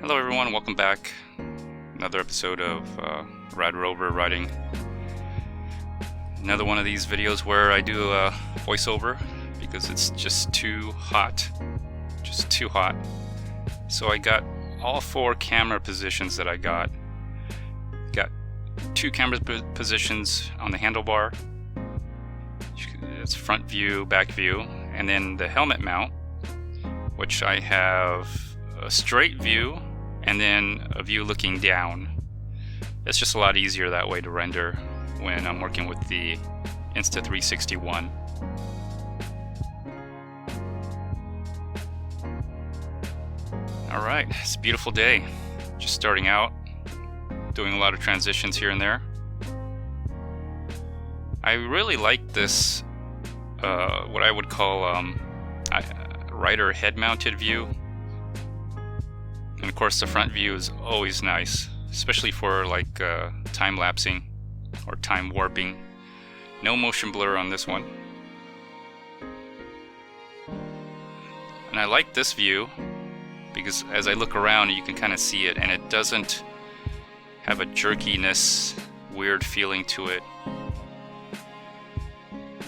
Hello everyone, welcome back. Another episode of Radrover riding. Another one of these videos where I do a voiceover because it's just too hot. Just too hot. So I got all 4 camera positions that I got. Got 2 camera positions on the handlebar. It's front view, back view, and then the helmet mount, which I have a straight view and then a view looking down. It's just a lot easier that way to render when I'm working with the Insta360 ONE. Alright, it's a beautiful day. Just starting out, doing a lot of transitions here and there. I really like this, what I would call rider head-mounted view. And of course the front view is always nice, especially for like time-lapsing or time warping. No motion blur on this one. And I like this view because as I look around you can kind of see it, and it doesn't have a jerkiness, weird feeling to it.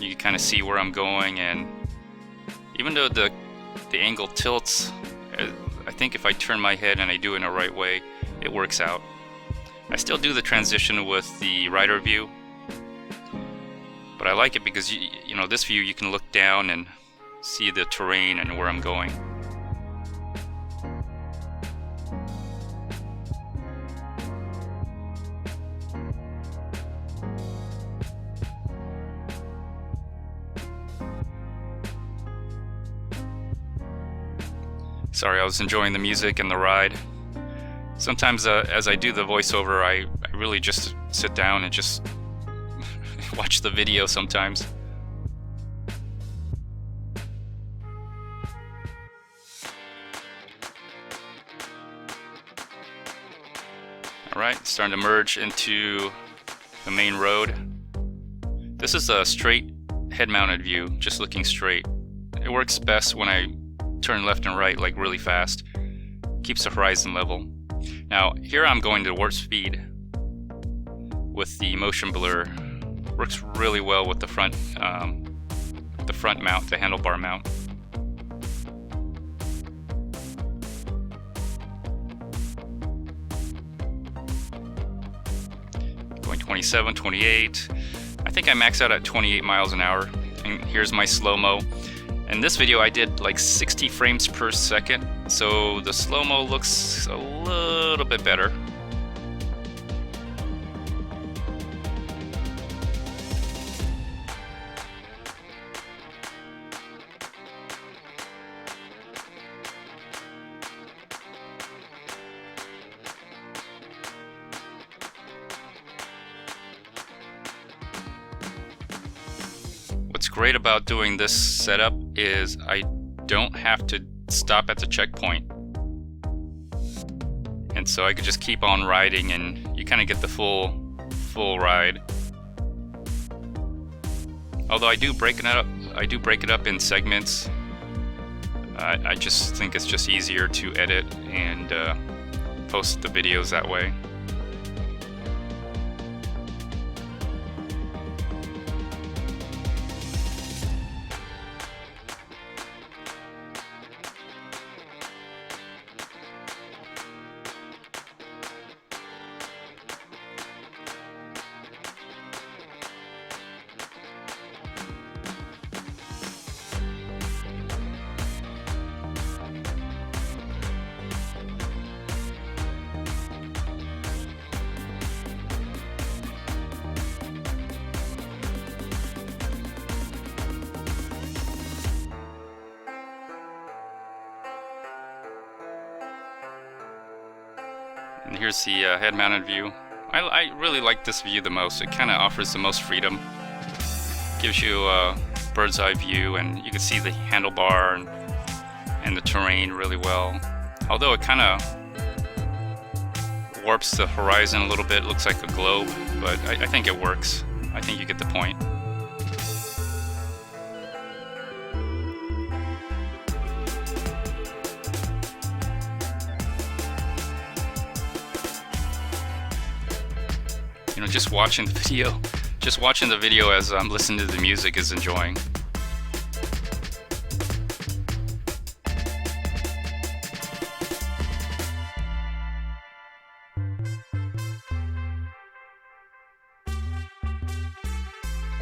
You can kind of see where I'm going, and even though the angle tilts, I think if I turn my head and I do it in the right way, it works out. I still do the transition with the rider view, but I like it because you know, this view you can look down and see the terrain and where I'm going. Sorry, I was enjoying the music and the ride. Sometimes as I do the voiceover, I really just sit down and just watch the video sometimes. Alright, starting to merge into the main road. This is a straight head-mounted view, just looking straight. It works best when I turn left and right like really fast. Keeps the horizon level. Now here I'm going to warp speed with the motion blur. Works really well with the front mount, the handlebar mount. Going 27, 28. I think I max out at 28 miles an hour. And here's my slow-mo. In this video I did like 60 frames per second, so the slow-mo looks a little bit better. What's great about doing this setup is I don't have to stop at the checkpoint, and so I could just keep on riding and you kind of get the full ride. Although I do break it up in segments. I just think it's just easier to edit and post the videos that way. And here's the head-mounted view. I really like this view the most. It kind of offers the most freedom. Gives you a bird's eye view, and you can see the handlebar and the terrain really well. Although it kind of warps the horizon a little bit, looks like a globe, but I think it works. I think you get the point. you know, just watching the video as I'm listening to the music is enjoying.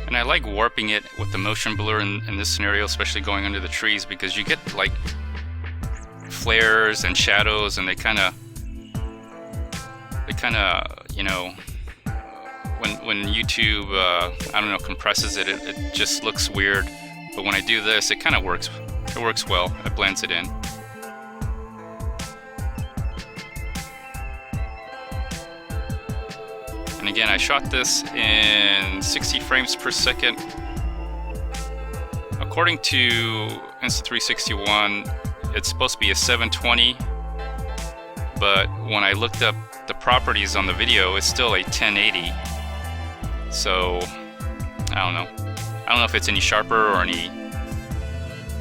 And I like warping it with the motion blur in this scenario, especially going under the trees, because you get like flares and shadows, and they kind of, you know, when YouTube, I don't know, compresses it, it just looks weird. But when I do this, it kind of works. It works well. It blends it in. And again, I shot this in 60 frames per second. According to Insta360 ONE, it's supposed to be a 720, but when I looked up the properties on the video, it's still a 1080. So I don't know. I don't know if it's any sharper or any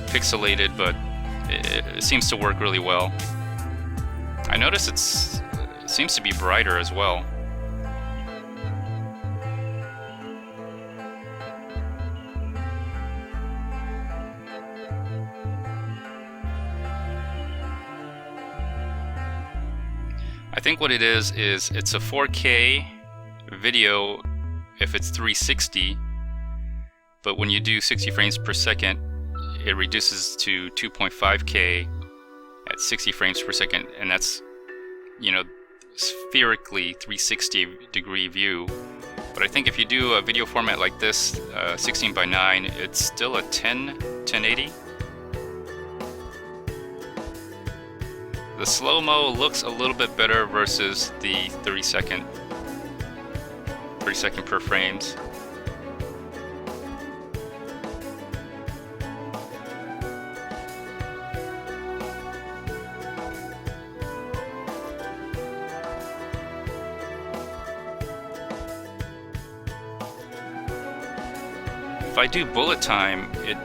pixelated, but it seems to work really well. I notice it seems to be brighter as well. I think what it is it's a 4K video if it's 360, but when you do 60 frames per second, it reduces to 2.5K at 60 frames per second, and that's, you know, spherically 360 degree view. But I think if you do a video format like this, 16:9, it's still a 1080. The slow-mo looks a little bit better versus the 30 second per frames. If I do bullet time, it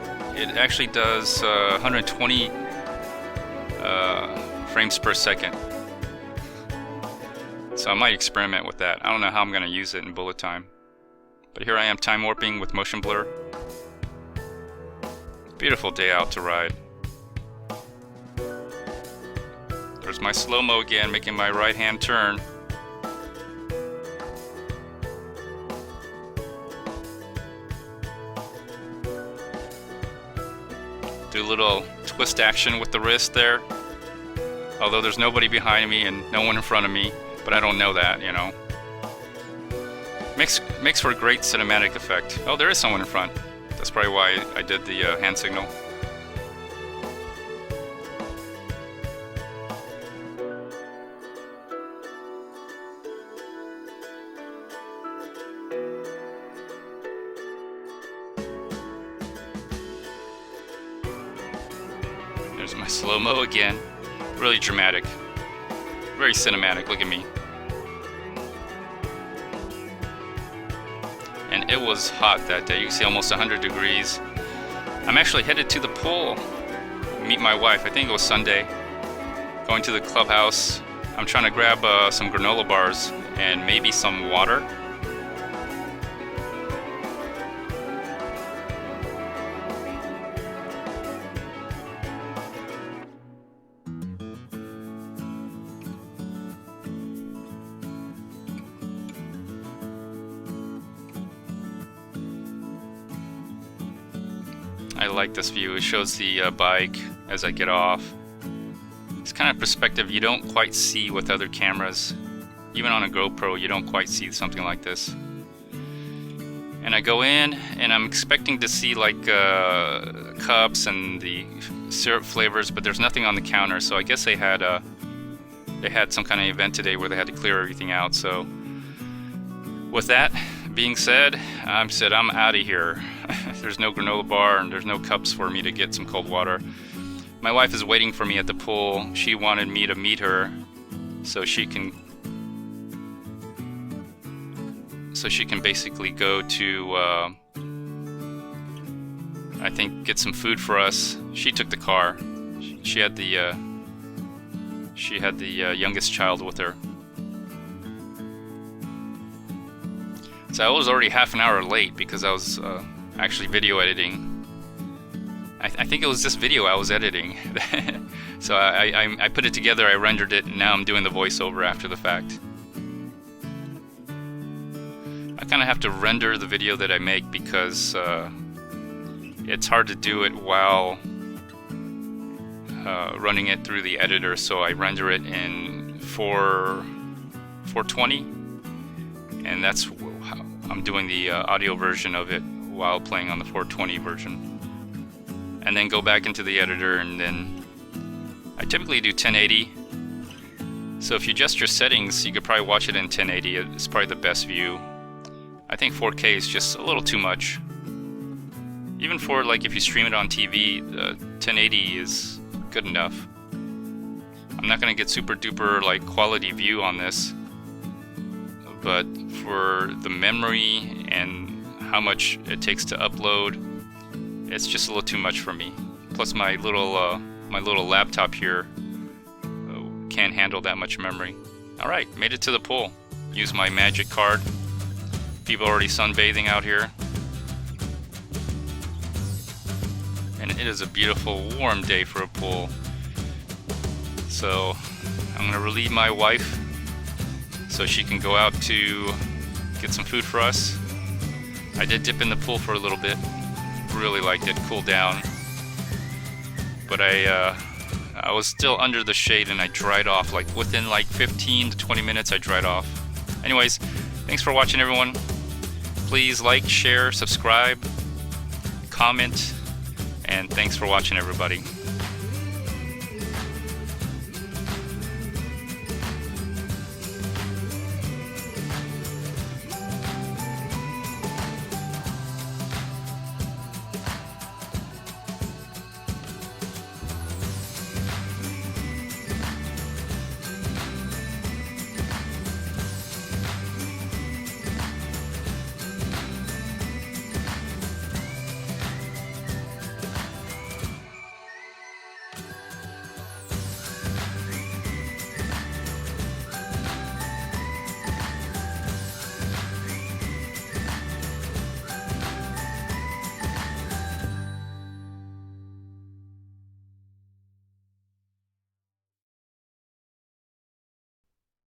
actually does 120 frames per second. So I might experiment with that. I don't know how I'm going to use it in bullet time. But here I am time warping with motion blur. Beautiful day out to ride. There's my slow-mo again, making my right-hand turn. Do a little twist action with the wrist there. Although there's nobody behind me and no one in front of me, but I don't know that, you know. Makes for a great cinematic effect. Oh, there is someone in front. That's probably why I did the hand signal. There's my slow-mo again. Really dramatic, very cinematic. Look at me. And it was hot that day. You can see almost 100 degrees. I'm actually headed to the pool, meet my wife. I think it was Sunday. Going to the clubhouse. I'm trying to grab some granola bars and maybe some water. I like this view. It shows the bike as I get off. It's kind of perspective you don't quite see with other cameras. Even on a GoPro, you don't quite see something like this. And I go in, and I'm expecting to see like cups and the syrup flavors, but there's nothing on the counter. So I guess they had some kind of event today where they had to clear everything out. So with that being said, I'm out of here. There's no granola bar and there's no cups for me to get some cold water. My wife is waiting for me at the pool. She wanted me to meet her so she can basically go to I think get some food for us. She took the car. She had the youngest child with her. So I was already half an hour late because I was actually video editing. I think it was this video I was editing. So I put it together, I rendered it, and now I'm doing the voiceover after the fact. I kind of have to render the video that I make because it's hard to do it while running it through the editor, so I render it in 420, and that's how I'm doing the audio version of it while playing on the 420 version. And then go back into the editor, and then I typically do 1080. So if you adjust your settings, you could probably watch it in 1080. It's probably the best view. I think 4K is just a little too much. Even for like if you stream it on TV, 1080 is good enough. I'm not gonna get super duper like quality view on this, but for the memory and how much it takes to upload, it's just a little too much for me. Plus my little laptop here can't handle that much memory. Alright, made it to the pool. Use my magic card. People already sunbathing out here. And it is a beautiful warm day for a pool. So I'm gonna relieve my wife so she can go out to get some food for us. I did dip in the pool for a little bit. Really liked it, cool down. But I was still under the shade and I dried off. Like within like 15 to 20 minutes I dried off. Anyways, thanks for watching everyone. Please like, share, subscribe, comment, and thanks for watching everybody.